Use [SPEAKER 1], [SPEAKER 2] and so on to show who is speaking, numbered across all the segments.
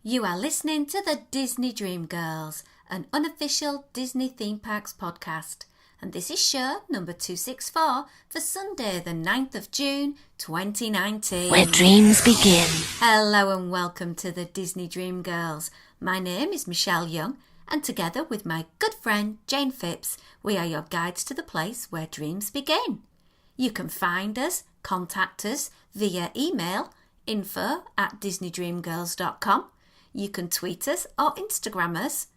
[SPEAKER 1] You are listening to the Disney Dream Girls, an unofficial Disney theme parks podcast. And this is show number 264 for Sunday the 9th of June 2019.
[SPEAKER 2] Where dreams begin.
[SPEAKER 1] Hello and welcome to the Disney Dream Girls. My name is Michelle Young and together with my good friend Jayne Phipps, we are your guides to the place where dreams begin. You can find us, contact us via email info@disneydreamgirls.com. You can tweet us or Instagram us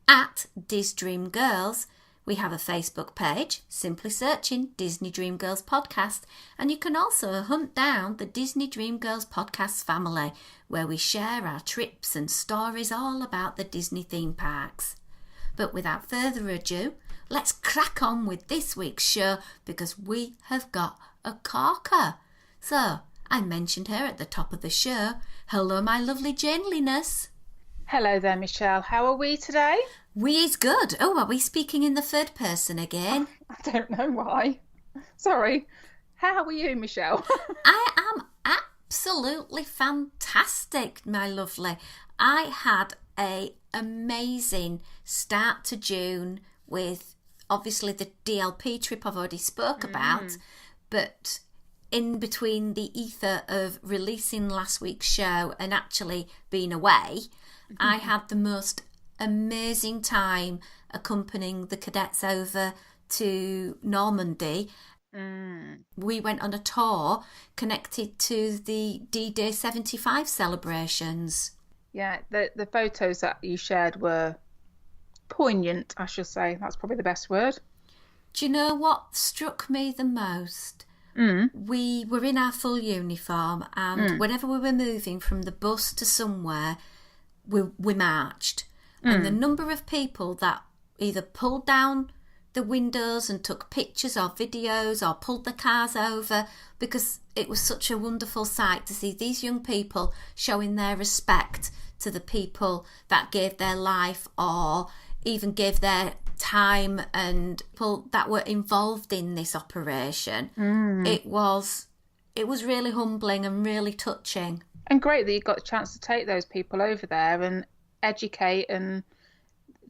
[SPEAKER 1] at DisDreamGirls. We have a Facebook page, simply searching Disney Dream Girls Podcast, and you can also hunt down the Disney Dream Girls Podcast family, where we share our trips and stories all about the Disney theme parks. But without further ado, let's crack on with this week's show because we have got a corker. So, I mentioned her at the top of the show. Hello, my lovely Jayneliness.
[SPEAKER 3] Hello there, Michelle. How are we today?
[SPEAKER 1] We is good. Oh, are we speaking in the third person again?
[SPEAKER 3] I don't know why. Sorry. How are you, Michelle?
[SPEAKER 1] I am absolutely fantastic, my lovely. I had an amazing start to June with obviously the DLP trip I've already spoke about, but in between the ether of releasing last week's show and actually being away, I had the most amazing time accompanying the cadets over to Normandy. We went on a tour connected to the D-Day 75 celebrations.
[SPEAKER 3] Yeah, the photos that you shared were poignant, I should say. That's probably the best word.
[SPEAKER 1] Do you know what struck me the most? We were in our full uniform, and whenever we were moving from the bus to somewhere, we marched. And the number of people that either pulled down the windows and took pictures or videos or pulled the cars over, because it was such a wonderful sight to see these young people showing their respect to the people that gave their life or even gave their time and people that were involved in this operation. It was really humbling and really touching.
[SPEAKER 3] And great that you got a chance to take those people over there and educate, and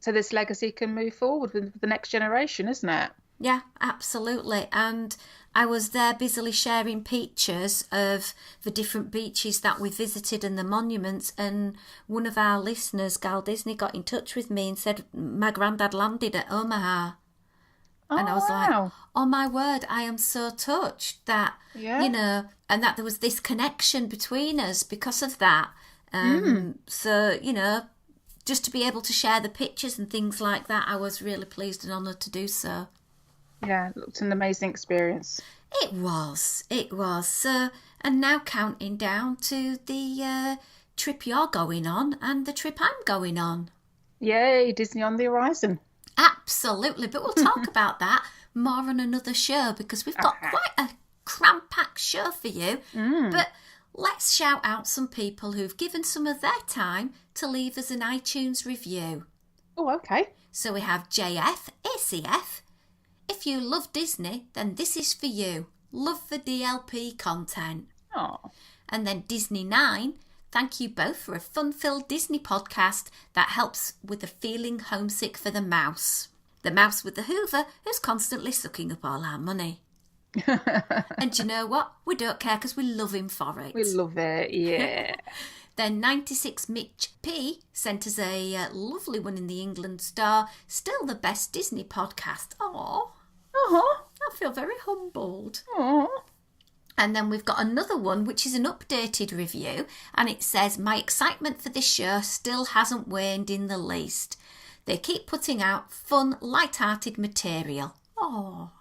[SPEAKER 3] so this legacy can move forward with the next generation, isn't it?
[SPEAKER 1] Yeah, absolutely. And I was there busily sharing pictures of the different beaches that we visited and the monuments, and one of our listeners, Gal Disney, got in touch with me and said my granddad landed at Omaha. And I was like, oh my word, I am so touched that, you know, and that there was this connection between us because of that. So, you know, just to be able to share the pictures and things like that, I was really pleased and honoured to do so.
[SPEAKER 3] Yeah, it looked an amazing experience.
[SPEAKER 1] It was. So, and now counting down to the trip you're going on and the trip I'm going on.
[SPEAKER 3] Yay, Disney on the horizon.
[SPEAKER 1] Absolutely, but we'll talk about that more on another show because we've got quite a cram-packed show for you. But let's shout out some people who've given some of their time to leave us an iTunes review.
[SPEAKER 3] Oh, okay.
[SPEAKER 1] So we have JF, ACF. If you love Disney, then this is for you. Love the DLP content.
[SPEAKER 3] Oh.
[SPEAKER 1] And then Disney 9. Thank you both for a fun-filled Disney podcast that helps with the feeling homesick for the mouse. The mouse with the hoover who's constantly sucking up all our money. And do you know what? We don't care because we love him for it.
[SPEAKER 3] We love it, yeah.
[SPEAKER 1] Then 96 Mitch P sent us a lovely one in the England Star. Still the best Disney podcast. Aww. I feel very humbled. And then we've got another one, which is an updated review, and it says, my excitement for this show still hasn't waned in the least. They keep putting out fun, light-hearted material. Oh,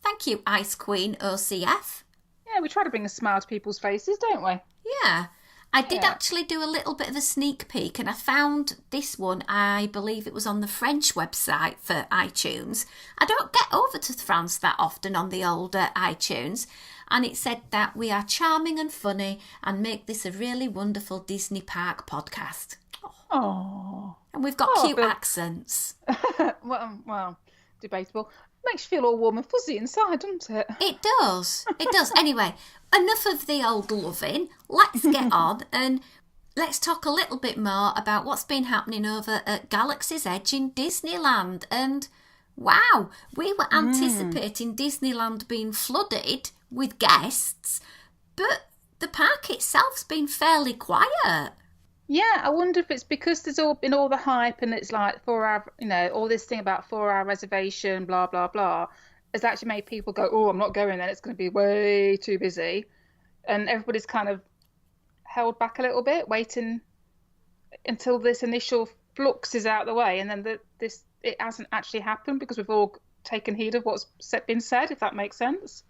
[SPEAKER 1] thank you, Ice Queen OCF.
[SPEAKER 3] Yeah, we try to bring a smile to people's faces, don't we?
[SPEAKER 1] Yeah. I did actually do a little bit of a sneak peek, and I found this one, I believe it was on the French website for iTunes. I don't get over to France that often on the older iTunes. And it said that we are charming and funny and make this a really wonderful Disney park podcast.
[SPEAKER 3] Oh.
[SPEAKER 1] And we've got cute accents.
[SPEAKER 3] well, debatable. Makes you feel all warm and fuzzy inside, doesn't it?
[SPEAKER 1] It does. It does. Anyway, enough of the old loving. Let's get on. And let's talk a little bit more about what's been happening over at Galaxy's Edge in Disneyland. And wow, we were anticipating Disneyland being flooded with guests, but the park itself's been fairly quiet.
[SPEAKER 3] Yeah, I wonder if it's because there's been all the hype and it's like 4 hour, all this thing about 4 hour reservation, blah, blah, blah, has actually made people go, oh, I'm not going then, it's going to be way too busy. And everybody's kind of held back a little bit, waiting until this initial flux is out of the way. And then it hasn't actually happened because we've all taken heed of what's been said, if that makes sense.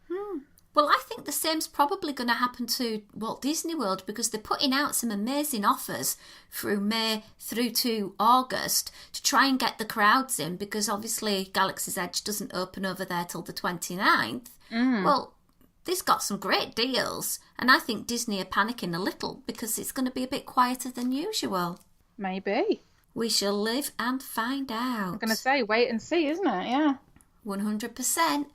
[SPEAKER 1] Well, I think the same's probably going to happen to Walt Disney World because they're putting out some amazing offers through May through to August to try and get the crowds in, because obviously Galaxy's Edge doesn't open over there till the 29th. Well, this got some great deals, and I think Disney are panicking a little because it's going to be a bit quieter than usual.
[SPEAKER 3] Maybe.
[SPEAKER 1] We shall live and find out.
[SPEAKER 3] I'm going to say wait and see, isn't it? Yeah.
[SPEAKER 1] 100%.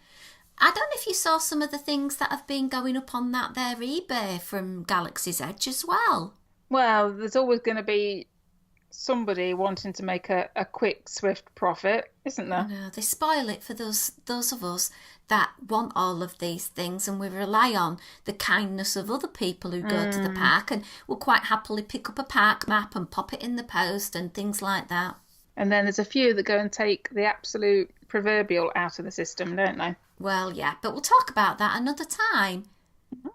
[SPEAKER 1] I don't know if you saw some of the things that have been going up on that there eBay from Galaxy's Edge as well.
[SPEAKER 3] Well, there's always going to be somebody wanting to make a quick, swift profit, isn't there?
[SPEAKER 1] No, they spoil it for those of us that want all of these things, and we rely on the kindness of other people who go to the park and will quite happily pick up a park map and pop it in the post and things like that.
[SPEAKER 3] And then there's a few that go and take the absolute proverbial out of the system, don't they?
[SPEAKER 1] Well, yeah, but we'll talk about that another time.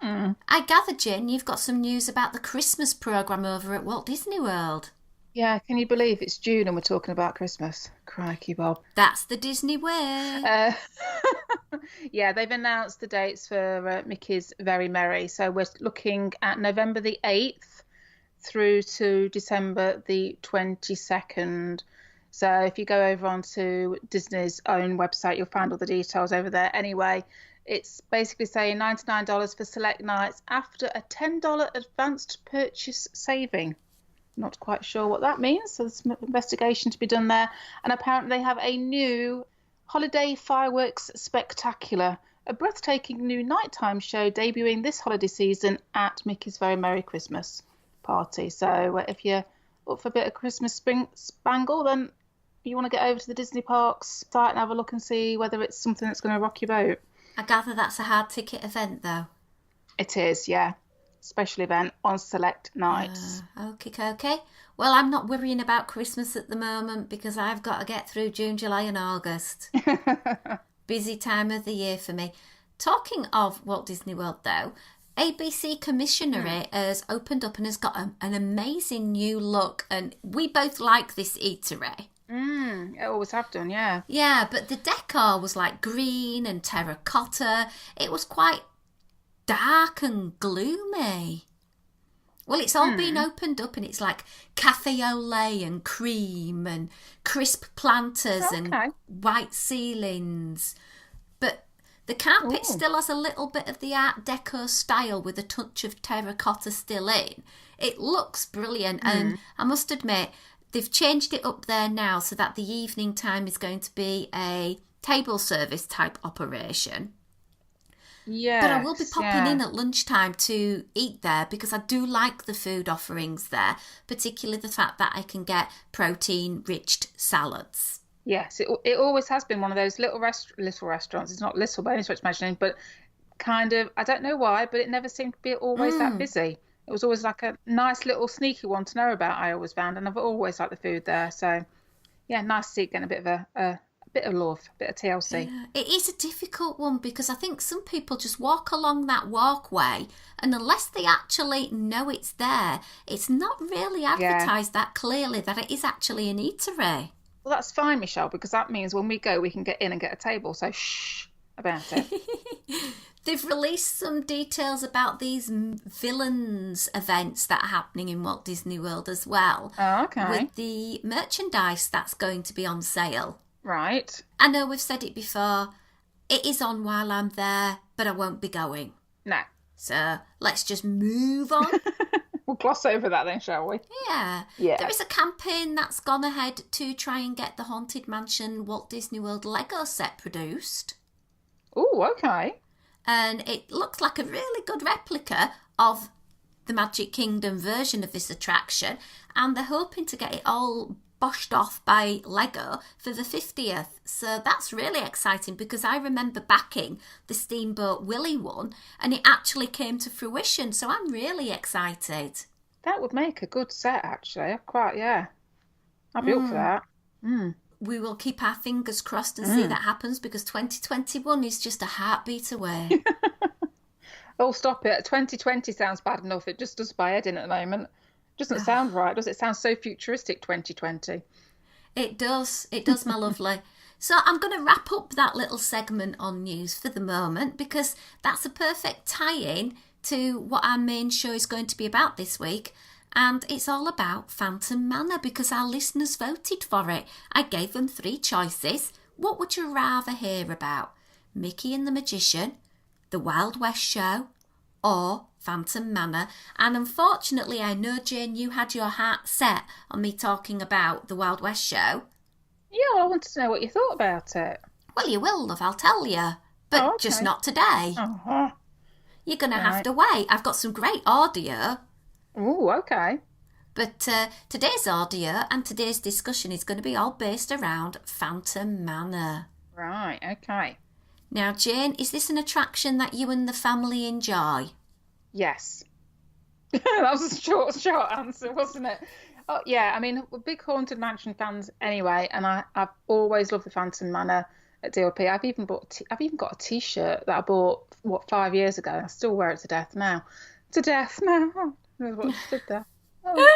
[SPEAKER 1] I gather, Jayne, you've got some news about the Christmas programme over at Walt Disney World.
[SPEAKER 3] Yeah, can you believe it's June and we're talking about Christmas? Crikey, Bob.
[SPEAKER 1] That's the Disney way.
[SPEAKER 3] Yeah, they've announced the dates for Mickey's Very Merry. So we're looking at November the 8th through to December the 22nd. So if you go over onto Disney's own website, you'll find all the details over there. Anyway, it's basically saying $99 for select nights after a $10 advanced purchase saving. Not quite sure what that means, so there's some investigation to be done there. And apparently they have a new holiday fireworks spectacular, a breathtaking new nighttime show debuting this holiday season at Mickey's Very Merry Christmas Party. So if you're up for a bit of Christmas spangle, then you want to get over to the Disney Parks site and have a look and see whether it's something that's going to rock your boat.
[SPEAKER 1] I gather that's a hard ticket event, though.
[SPEAKER 3] It is, yeah. Special event on select nights.
[SPEAKER 1] Okay. Well, I'm not worrying about Christmas at the moment because I've got to get through June, July and August. Busy time of the year for me. Talking of Walt Disney World, though, ABC Commissionerate has opened up and has got an amazing new look, and we both like this eatery.
[SPEAKER 3] It always have done, yeah.
[SPEAKER 1] Yeah, but the decor was like green and terracotta. It was quite dark and gloomy. Well, it's all been opened up and it's like cafe au lait and cream and crisp planters and white ceilings. But the carpet still has a little bit of the Art Deco style with a touch of terracotta still in. It looks brilliant, and I must admit, they've changed it up there now so that the evening time is going to be a table service type operation. Yeah, but I will be popping in at lunchtime to eat there because I do like the food offerings there, particularly the fact that I can get protein-rich salads.
[SPEAKER 3] Yes, it always has been one of those little restaurants. It's not little by any stretch of imagination, but kind of, I don't know why, but it never seemed to be always that busy. It was always like a nice little sneaky one to know about, I always found, and I've always liked the food there. So, yeah, nice to see getting a bit of a bit of love, a bit of TLC.
[SPEAKER 1] Yeah, it is a difficult one because I think some people just walk along that walkway and unless they actually know it's there, it's not really advertised that clearly that it is actually an eatery.
[SPEAKER 3] Well, that's fine, Michelle, because that means when we go, we can get in and get a table. So shh about it.
[SPEAKER 1] They've released some details about these villains events that are happening in Walt Disney World as well.
[SPEAKER 3] Oh, okay.
[SPEAKER 1] With the merchandise that's going to be on sale.
[SPEAKER 3] Right.
[SPEAKER 1] I know we've said it before. It is on while I'm there, but I won't be going.
[SPEAKER 3] No.
[SPEAKER 1] So let's just move on.
[SPEAKER 3] We'll gloss over that then, shall we?
[SPEAKER 1] Yeah. There is a campaign that's gone ahead to try and get the Haunted Mansion Walt Disney World Lego set produced.
[SPEAKER 3] Oh, okay.
[SPEAKER 1] And it looks like a really good replica of the Magic Kingdom version of this attraction, and they're hoping to get it all boshed off by Lego for the 50th. So that's really exciting, because I remember backing the Steamboat Willie one and it actually came to fruition. So I'm really excited.
[SPEAKER 3] That would make a good set, actually. Quite, yeah. I'd be up for that.
[SPEAKER 1] We will keep our fingers crossed and see that happens, because 2021 is just a heartbeat away.
[SPEAKER 3] Oh, stop it. 2020 sounds bad enough. It just does my head in at the moment. Doesn't sound right, does it? Sound so futuristic, 2020.
[SPEAKER 1] It does, my lovely. So I'm going to wrap up that little segment on news for the moment, because that's a perfect tie-in to what our main show is going to be about this week. And it's all about Phantom Manor, because our listeners voted for it. I gave them 3 choices. What would you rather hear about? Mickey and the Magician, the Wild West Show, or Phantom Manor? And unfortunately, I know, Jayne, you had your heart set on me talking about the Wild West Show.
[SPEAKER 3] Yeah, well, I wanted to know what you thought about it.
[SPEAKER 1] Well, you will, love, I'll tell you. But just not today.
[SPEAKER 3] Uh-huh.
[SPEAKER 1] You're going to have to wait. I've got some great audio.
[SPEAKER 3] Oh, okay.
[SPEAKER 1] But today's audio and today's discussion is going to be all based around Phantom Manor.
[SPEAKER 3] Right, okay.
[SPEAKER 1] Now, Jayne, is this an attraction that you and the family enjoy?
[SPEAKER 3] Yes. That was a short answer, wasn't it? Oh, yeah, I mean, we're big Haunted Mansion fans anyway, and I've always loved the Phantom Manor at DLP. I've even got a T-shirt that I bought, 5 years ago, and I still wear it to death now. To death now. Oh, what I did there. Oh,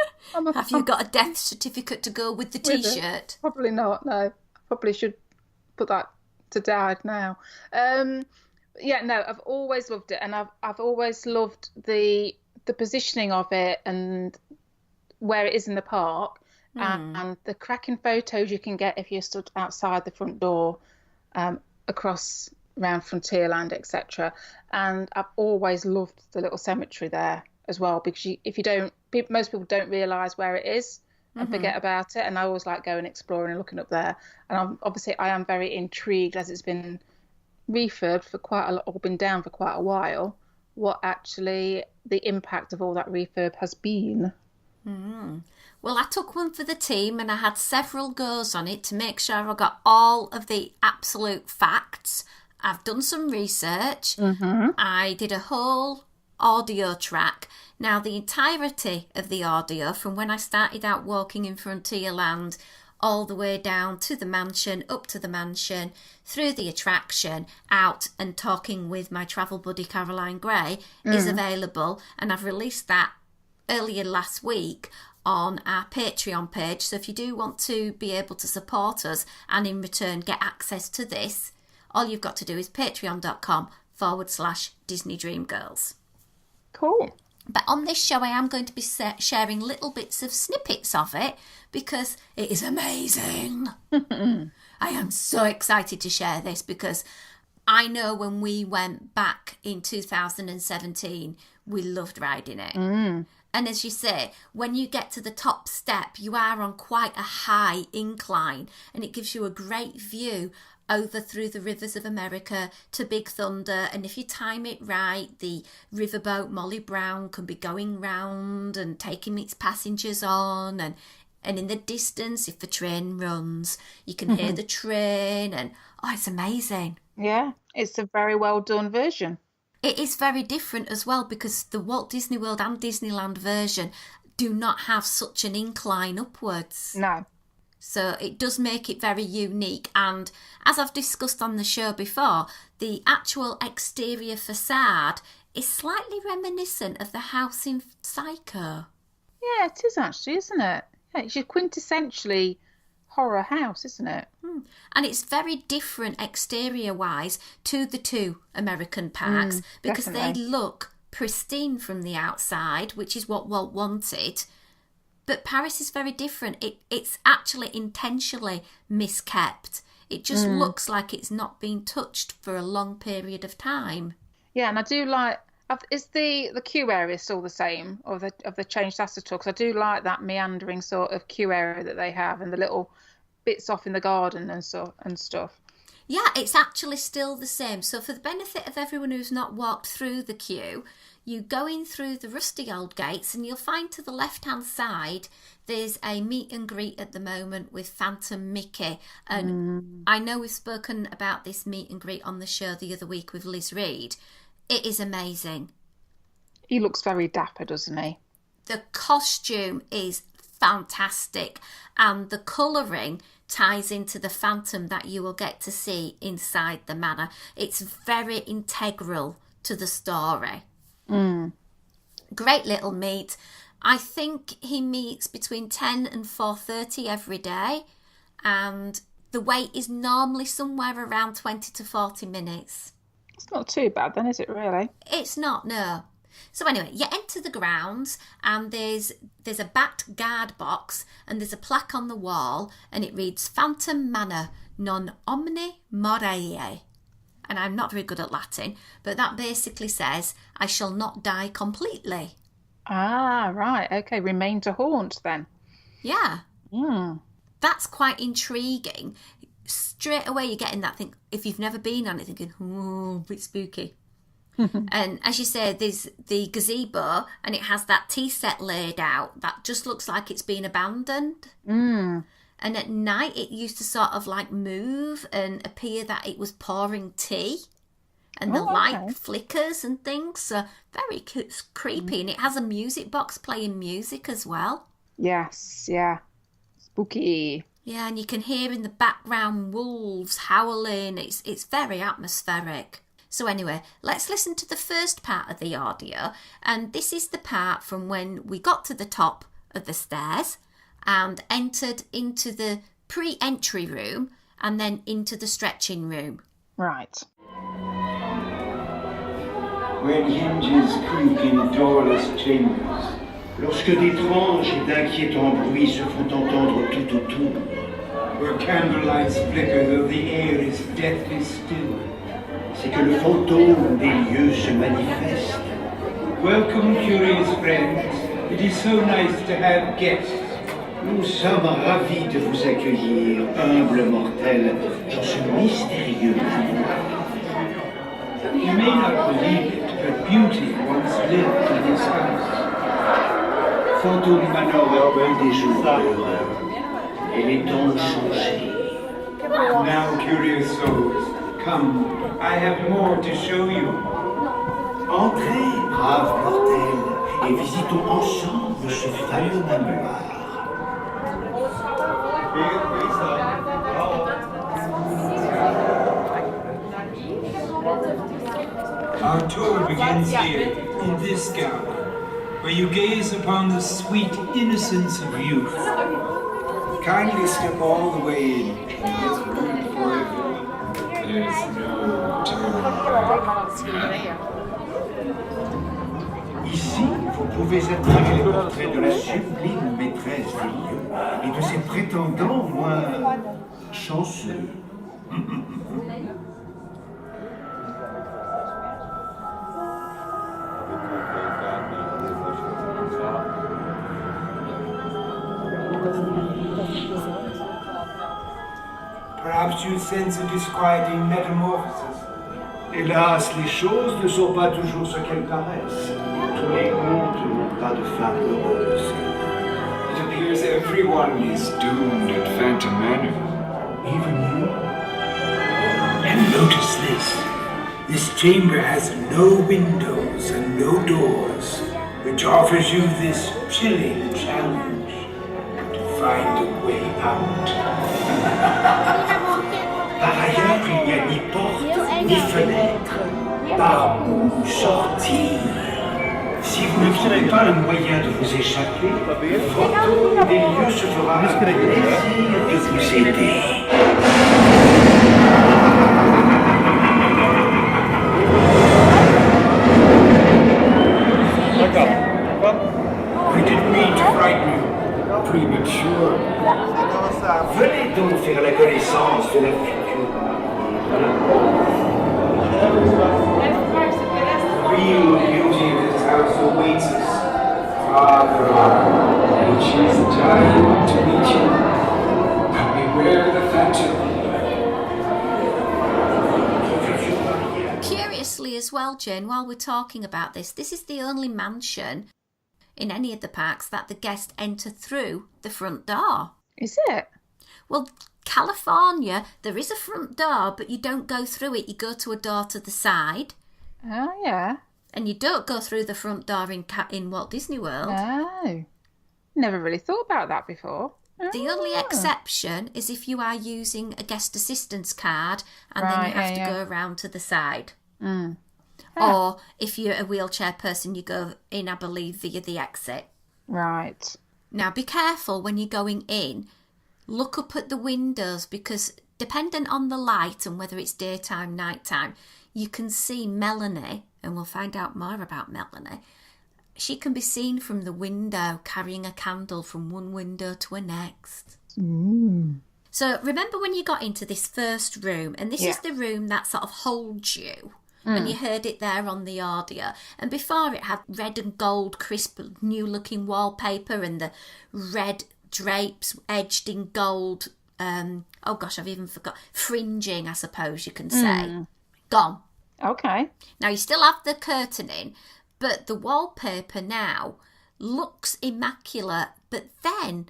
[SPEAKER 1] Have you got a death certificate to go with the T-shirt?
[SPEAKER 3] Probably not, no. I probably should put that to died now. Yeah, no, I've always loved it, and I've always loved the positioning of it and where it is in the park, and the cracking photos you can get if you're stood outside the front door, across around Frontierland, etc. And I've always loved the little cemetery there as well, because most people don't realise where it is and forget about it, and I always like going exploring and looking up there. And I am very intrigued, as it's been refurbed for quite a lot, or been down for quite a while, what actually the impact of all that refurb has been.
[SPEAKER 1] Well, I took one for the team, and I had several goes on it to make sure I got all of the absolute facts. I've done some research. I did a whole audio track. Now, the entirety of the audio, from when I started out walking in Frontierland all the way down to the mansion, up to the mansion, through the attraction, out and talking with my travel buddy Caroline Gray, is available. And I've released that earlier last week on our Patreon page. So if you do want to be able to support us and in return get access to this, all you've got to do is patreon.com/Disney Dream Girls.
[SPEAKER 3] Cool.
[SPEAKER 1] But on this show, I am going to be sharing little bits of snippets of it, because it is amazing. I am so excited to share this, because I know when we went back in 2017, we loved riding it. And as you say, when you get to the top step, you are on quite a high incline, and it gives you a great view over through the rivers of America to Big Thunder. And if you time it right, the riverboat Molly Brown can be going round and taking its passengers on, and in the distance, if the train runs, you can hear the train, and it's amazing.
[SPEAKER 3] Yeah, it's a very well done version.
[SPEAKER 1] It is very different as well, because the Walt Disney World and Disneyland version do not have such an incline upwards.
[SPEAKER 3] No.
[SPEAKER 1] So it does make it very unique. And as I've discussed on the show before, the actual exterior facade is slightly reminiscent of the house in Psycho.
[SPEAKER 3] Yeah, it is actually, isn't it? Yeah, it's your quintessentially horror house, isn't it?
[SPEAKER 1] And it's very different exterior-wise to the two American parks, because
[SPEAKER 3] definitely.
[SPEAKER 1] they look pristine from the outside, which is what Walt wanted. But Paris is very different. It's actually intentionally miskept. It just looks like it's not been touched for a long period of time. Yeah,
[SPEAKER 3] and I do like... Is the queue area still the same, or have they changed that at all? Because I do like that meandering sort of queue area that they have, and the little bits off in the garden and stuff.
[SPEAKER 1] Yeah, it's actually still the same. So for the benefit of everyone who's not walked through the queue, you go in through the rusty old gates and you'll find to the left-hand side there's a meet and greet at the moment with Phantom Mickey. And I know we've spoken about this meet and greet on the show the other week with Liz Reed. It is amazing.
[SPEAKER 3] He looks very dapper, doesn't he?
[SPEAKER 1] The costume is fantastic, and the colouring ties into the Phantom that you will get to see inside the manor. It's very integral to the story. Great little meet. I think he meets between 10 and 4:30 every day, and the wait is normally somewhere around 20 to 40 minutes.
[SPEAKER 3] It's not too bad then, is it really?
[SPEAKER 1] It's not, no. So anyway, you enter the grounds and there's a back guard box and there's a plaque on the wall and it reads Phantom Manor non omni morei. And I'm not very good at Latin, but that basically says I shall not die completely.
[SPEAKER 3] Ah, right. Okay, remain to haunt then.
[SPEAKER 1] Yeah. That's quite intriguing. Straight away you're getting that thing, if you've never been on it, thinking, oh, a bit spooky. And as you say, there's the gazebo and it has that tea set laid out that just looks like it's been abandoned. And at night it used to sort of like move and appear that it was pouring tea. And the light flickers and things. So very creepy. And it has a music box playing music as well.
[SPEAKER 3] Yes, yeah. Spooky.
[SPEAKER 1] Yeah, and you can hear in the background wolves howling. It's very atmospheric. So anyway, let's listen to the first part of the audio. And this is the part from when we got to the top of the stairs and entered into the pre-entry room and then into the stretching room.
[SPEAKER 3] Right.
[SPEAKER 2] When hinges creak in doorless chambers, lorsque d'étranges et d'inquiétants bruits se font entendre tout autour, where candlelights flicker though the air is deathly still, c'est que le fantôme des lieux se manifeste. Welcome, curious friends. It is so nice to have guests. Nous sommes ravis de vous accueillir, humbles mortels, dans ce mystérieux lieu. You may not believe it, but beauty once lived in this house. Phantom Manor a eu des jours heureux, et les temps ont changé. Now, curious souls, come, I have more to show you. Entrez, braves mortels, et visitons ensemble ce fameux manoir.
[SPEAKER 4] Our tour begins here, in this gallery, where you gaze upon the sweet innocence of youth.
[SPEAKER 2] Kindly step all the way in. There's room for everyone. There's no turning back. Ici, vous pouvez admirer les portraits de la sublime maîtresse des lieux et de ses prétendants moins chanceux.
[SPEAKER 4] Perhaps you sense a disquieting metamorphosis.
[SPEAKER 2] Hélas, les choses ne sont pas toujours ce qu'elles paraissent. Tous les contes n'ont pas de fin heureuse.
[SPEAKER 5] It appears everyone is doomed at Phantom Manor.
[SPEAKER 2] Even you?
[SPEAKER 4] And notice this. This chamber has no windows and no doors, which offers you this chilling challenge to find a way out.
[SPEAKER 2] Par ailleurs, il n'y a ni porte, ni fenêtre. Par où sortir? Si vous ne trouvez pas le moyen de vous échapper, le fantôme des lieux se fera un plaisir de vous aider.
[SPEAKER 4] I didn't mean to frighten you. Premature.
[SPEAKER 2] Venez donc faire la connaissance de la future.
[SPEAKER 4] Real beauty of this house awaits us. Father,
[SPEAKER 5] And she's dying to meet you. Now beware the Phantom.
[SPEAKER 1] Curiously as well, well, Jane, while we're talking about this is the only mansion in any of the parks that the guests enter through the front door.
[SPEAKER 3] Is it?
[SPEAKER 1] Well, California, there is a front door, but you don't go through it. You go to a door to the side.
[SPEAKER 3] Oh, yeah.
[SPEAKER 1] And you don't go through the front door in Walt Disney World.
[SPEAKER 3] No. Never really thought about that before.
[SPEAKER 1] The only exception is if you are using a guest assistance card and then you have to go around to the side.
[SPEAKER 3] Mm.
[SPEAKER 1] Or if you're a wheelchair person, you go in, I believe, via the exit.
[SPEAKER 3] Right.
[SPEAKER 1] Now, be careful when you're going in. Look up at the windows because dependent on the light and whether it's daytime, nighttime, you can see Melanie, and we'll find out more about Melanie. She can be seen from the window carrying a candle from one window to a next.
[SPEAKER 3] Mm.
[SPEAKER 1] So remember when you got into this first room, and this is the room that sort of holds you, and you heard it there on the audio. And before it had red and gold, crisp, new-looking wallpaper and the red drapes edged in gold. Oh gosh, I've even forgot. Fringing, I suppose you can say. Gone.
[SPEAKER 3] Okay.
[SPEAKER 1] Now you still have the curtaining, but the wallpaper now looks immaculate, but then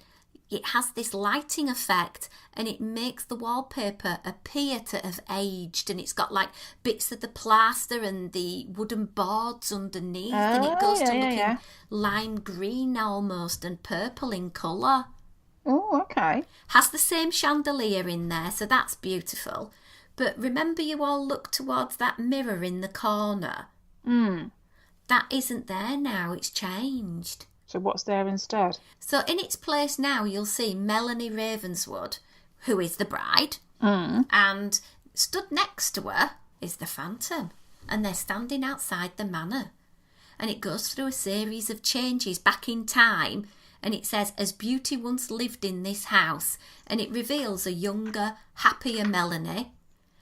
[SPEAKER 1] it has this lighting effect and it makes the wallpaper appear to have aged, and it's got like bits of the plaster and the wooden boards underneath, and it goes to looking lime green almost and purple in colour.
[SPEAKER 3] Oh, okay.
[SPEAKER 1] Has the same chandelier in there, so that's beautiful. But remember, you all look towards that mirror in the corner. That isn't there now, it's changed.
[SPEAKER 3] So what's there instead?
[SPEAKER 1] So in its place now, you'll see Melanie Ravenswood, who is the bride, and stood next to her is the Phantom, and they're standing outside the manor. And it goes through a series of changes back in time, and it says, as beauty once lived in this house, and it reveals a younger, happier Melanie.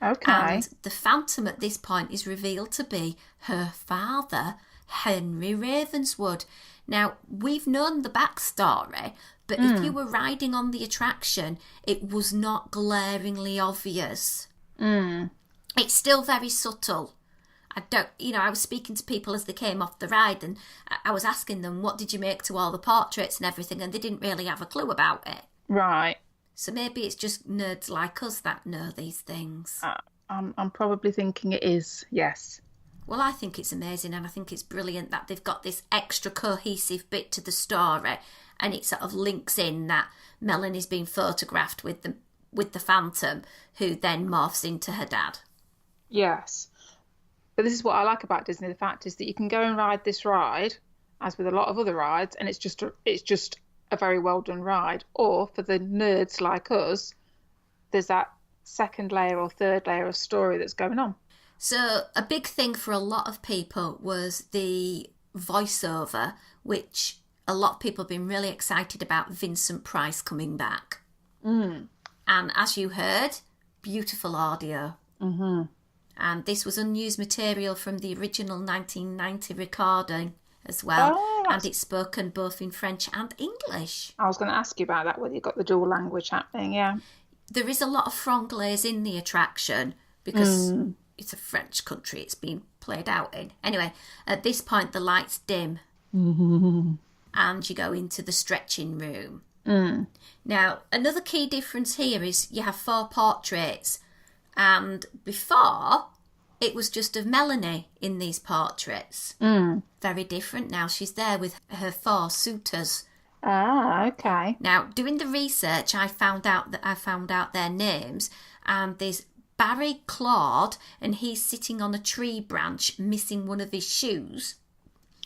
[SPEAKER 3] Okay.
[SPEAKER 1] And the Phantom at this point is revealed to be her father, Henry Ravenswood. Now, we've known the backstory, but if you were riding on the attraction, it was not glaringly obvious. It's still very subtle. I was speaking to people as they came off the ride, and I was asking them, what did you make to all the portraits and everything, and they didn't really have a clue about it.
[SPEAKER 3] Right.
[SPEAKER 1] So maybe it's just nerds like us that know these things.
[SPEAKER 3] I'm probably thinking it is, yes.
[SPEAKER 1] Well, I think it's amazing, and I think it's brilliant that they've got this extra cohesive bit to the story, and it sort of links in that Melanie's been photographed with the Phantom, who then morphs into her dad.
[SPEAKER 3] Yes. But this is what I like about Disney. The fact is that you can go and ride this ride, as with a lot of other rides, and it's just a very well done ride. Or for the nerds like us, there's that second layer or third layer of story that's going on.
[SPEAKER 1] So a big thing for a lot of people was the voiceover, which a lot of people have been really excited about Vincent Price coming back. And as you heard, beautiful audio. And this was unused material from the original 1990 recording as well. And it's spoken both in French and English.
[SPEAKER 3] I was going to ask you about that, whether you got the dual language happening, yeah.
[SPEAKER 1] There is a lot of franglais in the attraction because it's a French country it's been played out in. Anyway, at this point the lights dim and you go into the stretching room. Now, another key difference here is you have 4 portraits, and before it was just of Melanie in these portraits. Very different now. She's there with her 4 suitors.
[SPEAKER 3] Ah, okay.
[SPEAKER 1] Now, doing the research, I found out their names, and there's Barry Claude, and he's sitting on a tree branch missing one of his shoes.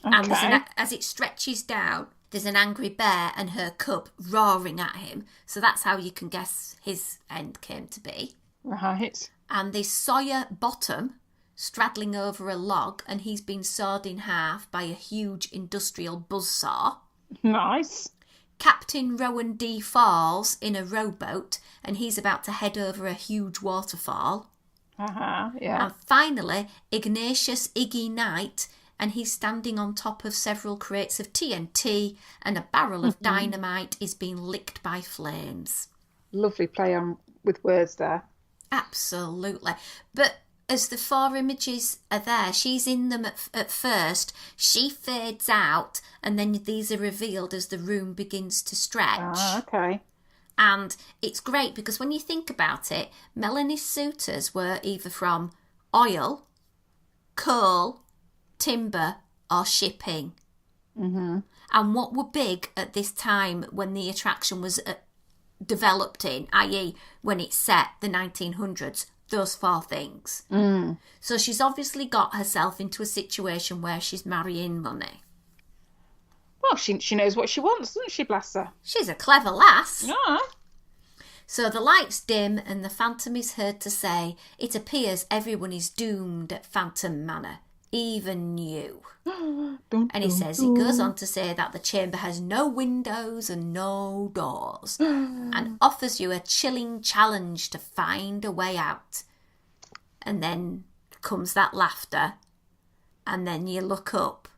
[SPEAKER 3] Okay.
[SPEAKER 1] And as it stretches down, there's an angry bear and her cub roaring at him. So that's how you can guess his end came to be.
[SPEAKER 3] Right.
[SPEAKER 1] And there's Sawyer Bottom straddling over a log, and he's been sawed in half by a huge industrial buzzsaw.
[SPEAKER 3] Nice.
[SPEAKER 1] Captain Rowan D. Falls in a rowboat, and he's about to head over a huge waterfall.
[SPEAKER 3] Yeah.
[SPEAKER 1] And finally, Ignatius Iggy Knight, and he's standing on top of several crates of TNT, and a barrel of dynamite is being licked by flames.
[SPEAKER 3] Lovely play on with words there.
[SPEAKER 1] Absolutely. But as the 4 images are there, she's in them at first. She fades out, and then these are revealed as the room begins to stretch.
[SPEAKER 3] Ah, okay.
[SPEAKER 1] And it's great because when you think about it, Melanie's suitors were either from oil, coal, timber, or shipping.
[SPEAKER 3] Mm-hmm.
[SPEAKER 1] And what were big at this time when the attraction was developed in, i.e. when it's set, the 1900s, those 4 things. So she's obviously got herself into a situation where she's marrying money.
[SPEAKER 3] Well, she knows what she wants, doesn't she, bless her?
[SPEAKER 1] She's a clever lass.
[SPEAKER 3] Yeah.
[SPEAKER 1] So the lights dim and the Phantom is heard to say, "It appears everyone is doomed at Phantom Manor, even you." And he goes on to say that the chamber has no windows and no doors and offers you a chilling challenge to find a way out. And then comes that laughter, and then you look up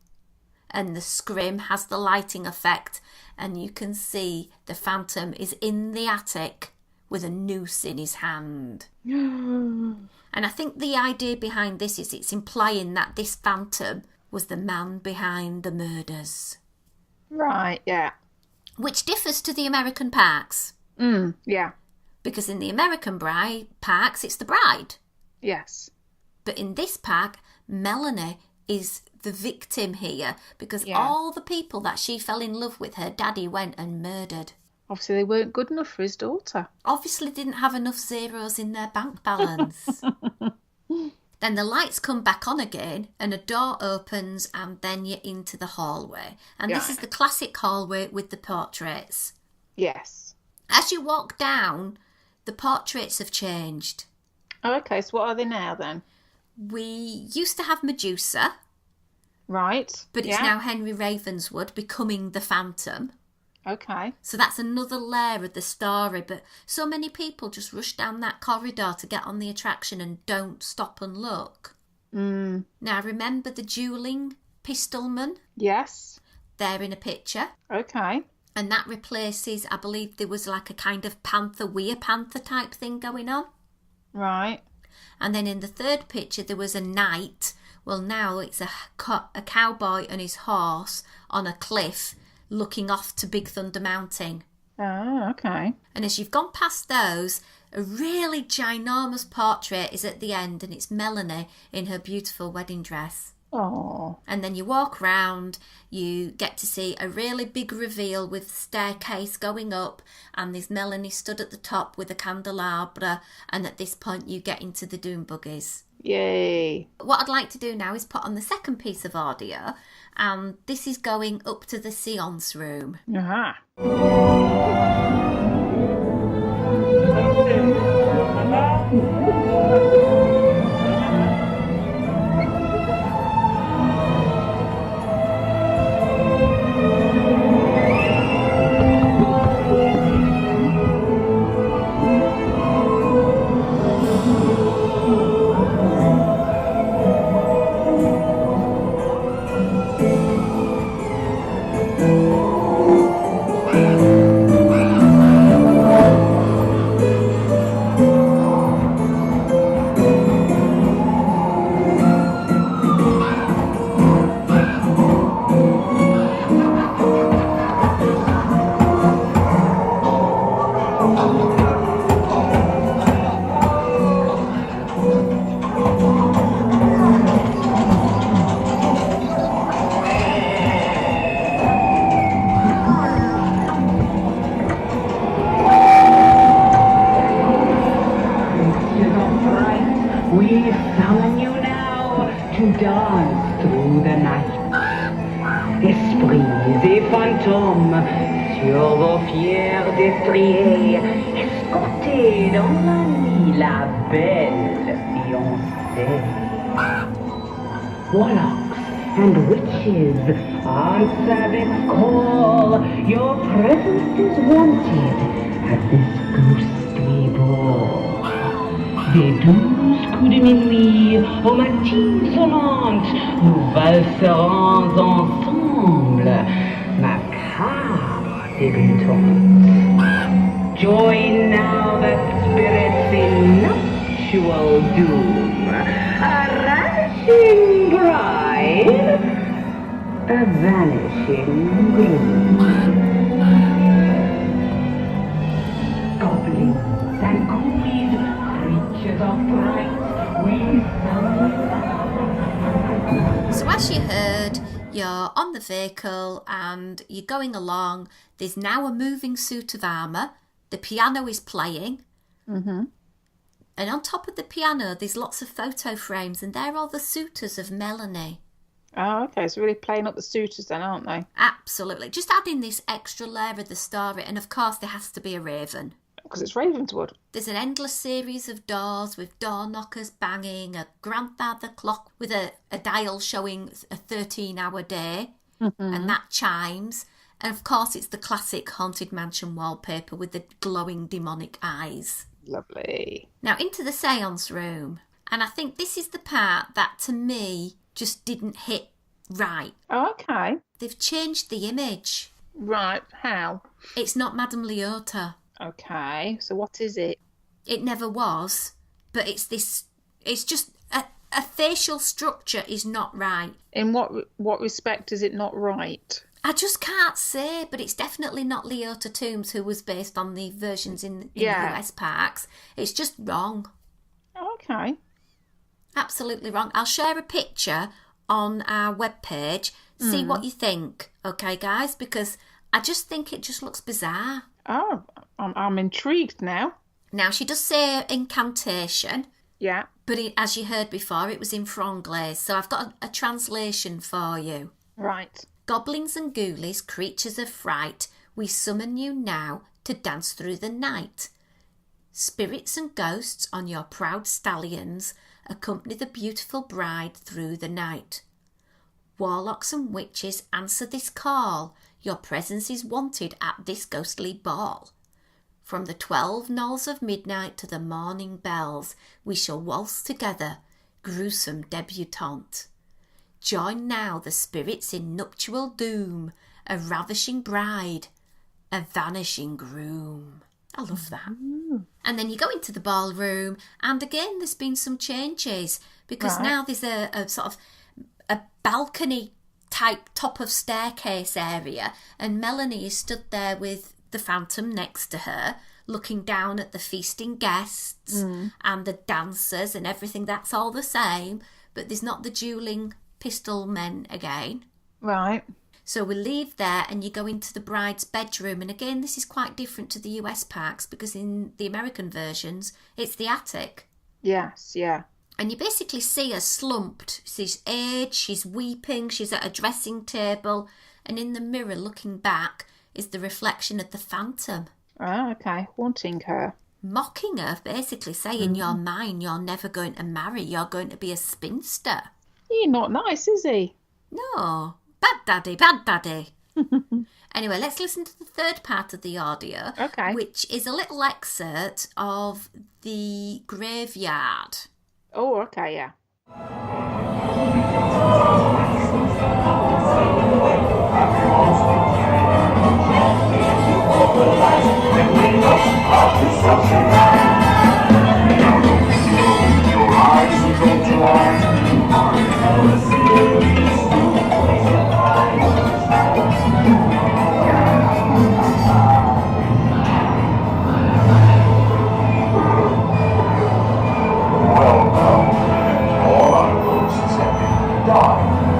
[SPEAKER 1] and the scrim has the lighting effect, and you can see the Phantom is in the attic with a noose in his hand. And I think the idea behind this is it's implying that this Phantom was the man behind the murders.
[SPEAKER 3] Right, yeah.
[SPEAKER 1] Which differs to the American parks.
[SPEAKER 3] Yeah.
[SPEAKER 1] Because in the American parks, it's the bride.
[SPEAKER 3] Yes.
[SPEAKER 1] But in this park, Melanie is the victim here because all the people that she fell in love with, her daddy went and murdered.
[SPEAKER 3] Obviously, they weren't good enough for his daughter.
[SPEAKER 1] Obviously didn't have enough zeros in their bank balance. Then the lights come back on again and a door opens and then you're into the hallway. And this is the classic hallway with the portraits.
[SPEAKER 3] Yes.
[SPEAKER 1] As you walk down, the portraits have changed.
[SPEAKER 3] Oh, okay, so what are they now then?
[SPEAKER 1] We used to have Medusa.
[SPEAKER 3] Right.
[SPEAKER 1] But it's now Henry Ravenswood becoming the Phantom.
[SPEAKER 3] Okay.
[SPEAKER 1] So that's another layer of the story. But so many people just rush down that corridor to get on the attraction and don't stop and look. Now, remember the dueling pistolman?
[SPEAKER 3] Yes.
[SPEAKER 1] They're in a picture.
[SPEAKER 3] Okay.
[SPEAKER 1] And that replaces, I believe there was like a kind of panther, panther type thing going on.
[SPEAKER 3] Right.
[SPEAKER 1] And then in the third picture, there was a knight. Well, now it's a cowboy and his horse on a cliff looking off to Big Thunder Mountain.
[SPEAKER 3] Oh, okay.
[SPEAKER 1] And as you've gone past those, a really ginormous portrait is at the end, and it's Melanie in her beautiful wedding dress.
[SPEAKER 3] Oh.
[SPEAKER 1] And then you walk round, you get to see a really big reveal with staircase going up, and there's Melanie stood at the top with a candelabra, and at this point you get into the Doom Buggies.
[SPEAKER 3] Yay.
[SPEAKER 1] What I'd like to do now is put on the second piece of audio, and this is going up to the seance room.
[SPEAKER 3] Aha.
[SPEAKER 6] We summon you now to dance through the night. Esprits et fantômes, sur vos fiers destriers, escortez dans la nuit la belle fiancée. Warlocks and witches, answer this call. Your presence is wanted at this ghostly ball. Des 12 coups de minuit aux matines sonnantes, nous valserons ensemble, macabre débutante. Join now the spirits in nuptial nuptial doom. A ravishing bride, a vanishing groom. Goblins and ghoulies, creatures of fright, we
[SPEAKER 1] So as you heard, you're on the vehicle and you're going along. There's now a moving suit of armour. The piano is playing. Mm-hmm. And on top of the piano, there's lots of photo frames, and they're all the suitors of Melanie.
[SPEAKER 3] Oh, okay. So really playing up the suitors then, aren't they?
[SPEAKER 1] Absolutely. Just adding this extra layer of the story. And of course, there has to be a raven.
[SPEAKER 3] Because it's Ravenswood.
[SPEAKER 1] There's an endless series of doors with door knockers banging, a grandfather clock with a dial showing a 13-hour day, and that chimes. And of course, it's the classic Haunted Mansion wallpaper with the glowing demonic eyes.
[SPEAKER 3] Lovely.
[SPEAKER 1] Now, into the seance room. And I think this is the part that, to me, just didn't hit right.
[SPEAKER 3] Oh, okay.
[SPEAKER 1] They've changed the image.
[SPEAKER 3] Right. How?
[SPEAKER 1] It's not Madame Leota.
[SPEAKER 3] Okay. So what is it?
[SPEAKER 1] It never was. But it's just a facial structure is not right.
[SPEAKER 3] In what respect is it not right?
[SPEAKER 1] I just can't say, but it's definitely not Leota Toombs, who was based on the versions in the US parks. It's just wrong.
[SPEAKER 3] Oh, okay.
[SPEAKER 1] Absolutely wrong. I'll share a picture on our webpage. See what you think, okay, guys? Because I just think it just looks bizarre.
[SPEAKER 3] Oh, I'm intrigued now.
[SPEAKER 1] Now, she does say incantation.
[SPEAKER 3] Yeah.
[SPEAKER 1] But as you heard before, it was in Franglais. So I've got a translation for you.
[SPEAKER 3] Right.
[SPEAKER 1] Goblins and ghoulies, creatures of fright, we summon you now to dance through the night. Spirits and ghosts on your proud stallions accompany the beautiful bride through the night. Warlocks and witches, answer this call. Your presence is wanted at this ghostly ball. From the 12 knolls of midnight to the morning bells, we shall waltz together, gruesome debutante. Join now the spirits in nuptial doom, a ravishing bride, a vanishing groom. I love that. And then you go into the ballroom, and again there's been some changes, because now there's a sort of a balcony type top of staircase area, and Melanie is stood there with the Phantom next to her, looking down at the feasting guests and the dancers and everything. That's all the same, but there's not the dueling pistol men again.
[SPEAKER 3] Right.
[SPEAKER 1] So we leave there and you go into the bride's bedroom. And again, this is quite different to the US parks, because in the American versions, it's the attic.
[SPEAKER 3] Yes, yeah.
[SPEAKER 1] And you basically see her slumped. She's aged, she's weeping, she's at a dressing table. And in the mirror looking back is the reflection of the Phantom.
[SPEAKER 3] Oh, okay. Haunting her.
[SPEAKER 1] Mocking her, basically saying, you're mine, you're never going to marry, you're going to be a spinster.
[SPEAKER 3] He's not nice, is he?
[SPEAKER 1] No. Bad daddy, bad daddy. Anyway, let's listen to the third part of the audio, which is a little excerpt of the graveyard.
[SPEAKER 3] Oh, okay, yeah.
[SPEAKER 7] All our ghosts have been died.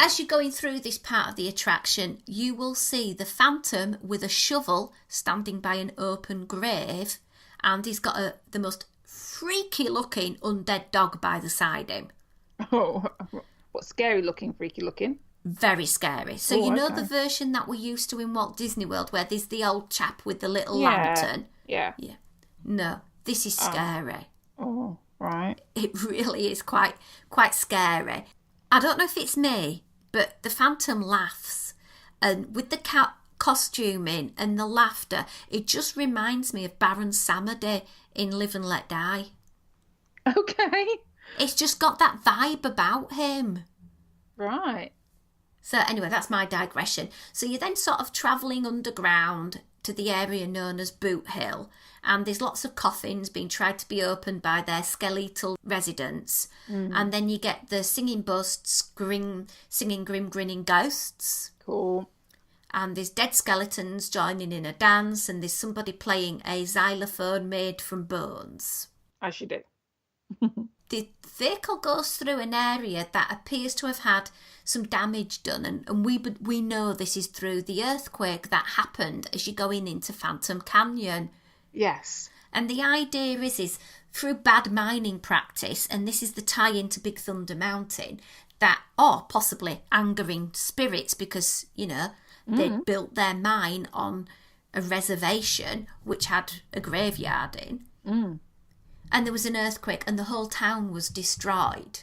[SPEAKER 1] as you're going through this part of the attraction, you will see the Phantom with a shovel standing by an open grave, and he's got the most freaky looking undead dog by the side of him.
[SPEAKER 3] Oh, what scary looking, freaky looking.
[SPEAKER 1] Very scary. So the version that we're used to in Walt Disney World where there's the old chap with the little lantern?
[SPEAKER 3] Yeah.
[SPEAKER 1] No, this is scary.
[SPEAKER 3] Oh, right.
[SPEAKER 1] It really is quite scary. I don't know if it's me, but the Phantom laughs. And with the costuming and the laughter, it just reminds me of Baron Samedi in Live and Let Die.
[SPEAKER 3] Okay.
[SPEAKER 1] It's just got that vibe about him.
[SPEAKER 3] Right.
[SPEAKER 1] So anyway, that's my digression. So you're then sort of travelling underground to the area known as Boot Hill, and there's lots of coffins being tried to be opened by their skeletal residents. And then you get the singing busts, singing grim grinning ghosts.
[SPEAKER 3] Cool.
[SPEAKER 1] And there's dead skeletons joining in a dance, and there's somebody playing a xylophone made from bones.
[SPEAKER 3] As you do.
[SPEAKER 1] The vehicle goes through an area that appears to have had some damage done, and we know this is through the earthquake that happened as you're going into Phantom Canyon.
[SPEAKER 3] Yes.
[SPEAKER 1] And the idea is through bad mining practice, and this is the tie-in to Big Thunder Mountain, that, or possibly angering spirits because, they'd built their mine on a reservation which had a graveyard in. And there was an earthquake and the whole town was destroyed.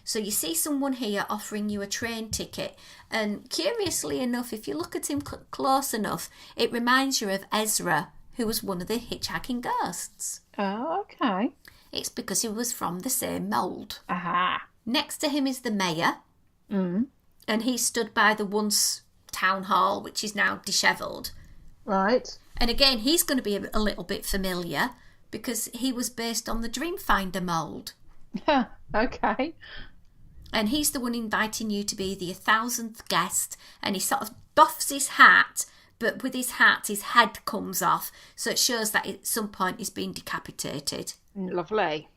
[SPEAKER 1] So you see someone here offering you a train ticket, and curiously enough, if you look at him close enough, it reminds you of Ezra, who was one of the hitchhiking ghosts.
[SPEAKER 3] Oh, okay.
[SPEAKER 1] It's because he was from the same mould.
[SPEAKER 3] Aha.
[SPEAKER 1] Next to him is the mayor, and he stood by the once town hall, which is now dishevelled.
[SPEAKER 3] Right.
[SPEAKER 1] And again, he's going to be a little bit familiar because he was based on the Dreamfinder mould.
[SPEAKER 3] Okay.
[SPEAKER 1] And he's the one inviting you to be the 1,000th guest, and he sort of doffs his hat, but with his hat his head comes off, so it shows that at some point he's been decapitated.
[SPEAKER 3] Lovely.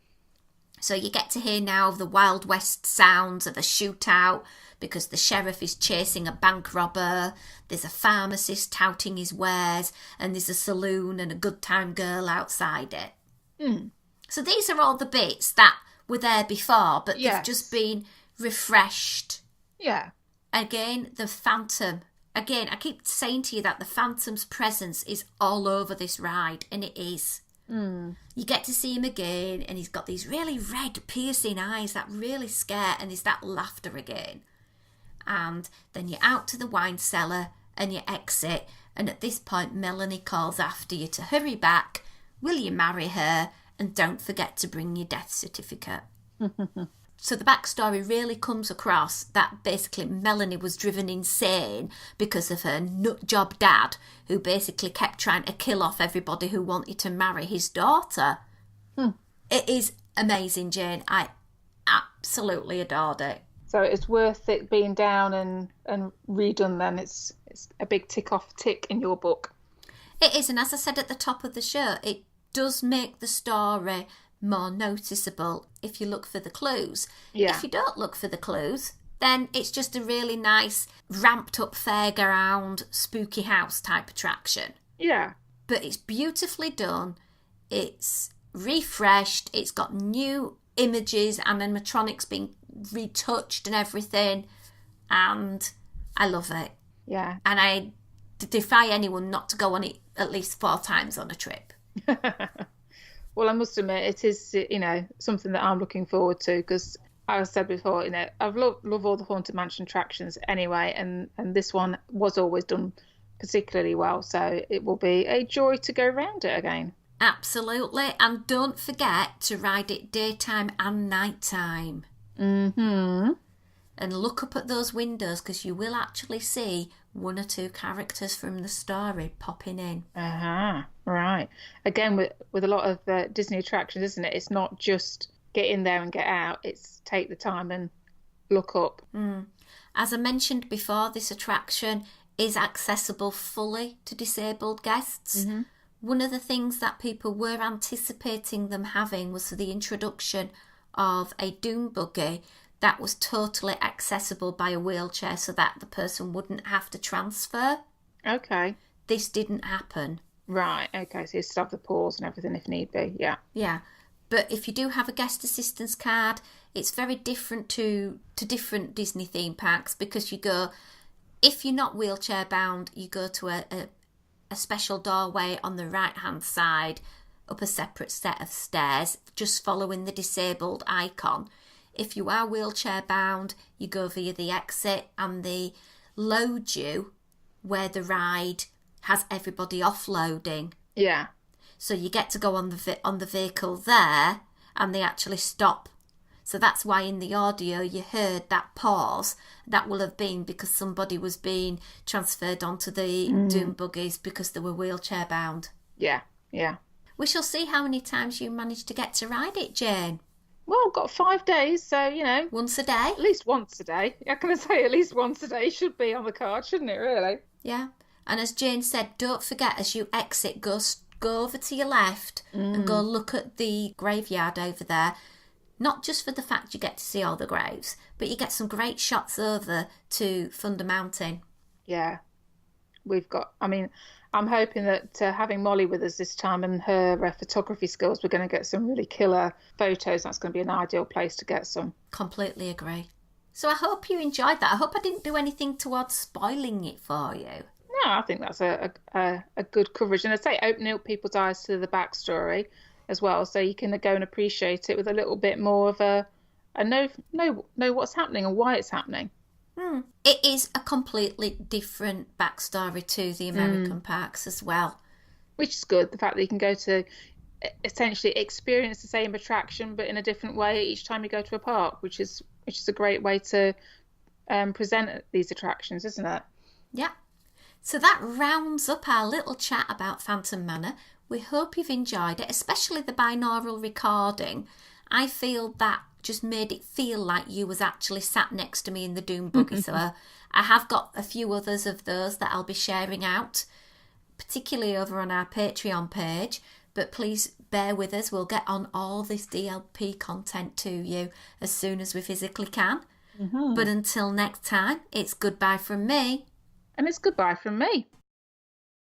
[SPEAKER 1] So you get to hear now the Wild West sounds of a shootout because the sheriff is chasing a bank robber, there's a pharmacist touting his wares, and there's a saloon and a good time girl outside it. So these are all the bits that were there before, but they've just been refreshed.
[SPEAKER 3] Yeah.
[SPEAKER 1] Again, the Phantom. Again, I keep saying to you that the Phantom's presence is all over this ride, and it is. You get to see him again, and he's got these really red, piercing eyes that really scare, and there's that laughter again. And then you're out to the wine cellar, and you exit, and at this point, Melanie calls after you to hurry back. Will you marry her? And don't forget to bring your death certificate. So the backstory really comes across that basically Melanie was driven insane because of her nutjob dad, who basically kept trying to kill off everybody who wanted to marry his daughter. It is amazing, Jayne. I absolutely adored it.
[SPEAKER 3] So it's worth it being down and redone then. It's a big tick in your book.
[SPEAKER 1] It is, and as I said at the top of the show, it does make the story more noticeable if you look for the clues.
[SPEAKER 3] Yeah.
[SPEAKER 1] If you don't look for the clues, then it's just a really nice ramped up fairground spooky house type attraction.
[SPEAKER 3] Yeah.
[SPEAKER 1] But it's beautifully done. It's refreshed. It's got new images and animatronics being retouched and everything. And I love it.
[SPEAKER 3] Yeah.
[SPEAKER 1] And I defy anyone not to go on it at least 4 times on a trip.
[SPEAKER 3] Well, I must admit, it is, something that I'm looking forward to because, as I said before, I've love all the Haunted Mansion attractions anyway, and this one was always done particularly well, so it will be a joy to go round it again.
[SPEAKER 1] Absolutely, and don't forget to ride it daytime and nighttime.
[SPEAKER 3] Mm-hmm.
[SPEAKER 1] And look up at those windows because you will actually see 1 or 2 characters from the story popping in.
[SPEAKER 3] Right. Again, with a lot of Disney attractions, isn't it? It's not just get in there and get out. It's take the time and look up.
[SPEAKER 1] As I mentioned before, this attraction is accessible fully to disabled guests.
[SPEAKER 3] Mm-hmm.
[SPEAKER 1] One of the things that people were anticipating them having was the introduction of a doom buggy that was totally accessible by a wheelchair so that the person wouldn't have to transfer.
[SPEAKER 3] Okay.
[SPEAKER 1] This didn't happen.
[SPEAKER 3] Right, okay, so you still have the pause and everything if need be, yeah.
[SPEAKER 1] Yeah, but if you do have a guest assistance card, it's very different to different Disney theme parks, because you go, if you're not wheelchair bound, you go to a special doorway on the right-hand side, up a separate set of stairs, just following the disabled icon. If you are wheelchair bound, you go via the exit, and they load you where the ride has everybody offloading.
[SPEAKER 3] Yeah.
[SPEAKER 1] So you get to go on the vehicle there, and they actually stop. So that's why in the audio you heard that pause. That will have been because somebody was being transferred onto the Doom buggies because they were wheelchair bound.
[SPEAKER 3] Yeah, yeah.
[SPEAKER 1] We shall see how many times you manage to get to ride it, Jayne.
[SPEAKER 3] Well, I've got 5 days, so, you know.
[SPEAKER 1] Once a day?
[SPEAKER 3] At least once a day. I'm going to say at least once a day should be on the card, shouldn't it, really?
[SPEAKER 1] Yeah. And as Jayne said, don't forget, as you exit, go over to your left and go look at the graveyard over there. Not just for the fact you get to see all the graves, but you get some great shots over to Thunder Mountain.
[SPEAKER 3] Yeah. I'm hoping that having Molly with us this time and her photography skills, we're going to get some really killer photos. That's going to be an ideal place to get some.
[SPEAKER 1] Completely agree. So I hope you enjoyed that. I hope I didn't do anything towards spoiling it for you.
[SPEAKER 3] No, I think that's a good coverage. And I'd say opening up people's eyes to the backstory as well, so you can go and appreciate it with a little bit more of a know what's happening and why it's happening.
[SPEAKER 1] It is a completely different backstory to the American parks as well.
[SPEAKER 3] Which is good, the fact that you can go to essentially experience the same attraction but in a different way each time you go to a park, which is a great way to present these attractions, isn't it?
[SPEAKER 1] Yeah. So that rounds up our little chat about Phantom Manor. We hope you've enjoyed it, especially the binaural recording. I feel that just made it feel like you was actually sat next to me in the Doom buggy. So I have got a few others of those that I'll be sharing out, particularly over on our Patreon page. But please bear with us. We'll get on all this DLP content to you as soon as we physically can. But until next time, it's goodbye from me.
[SPEAKER 3] And it's goodbye from me.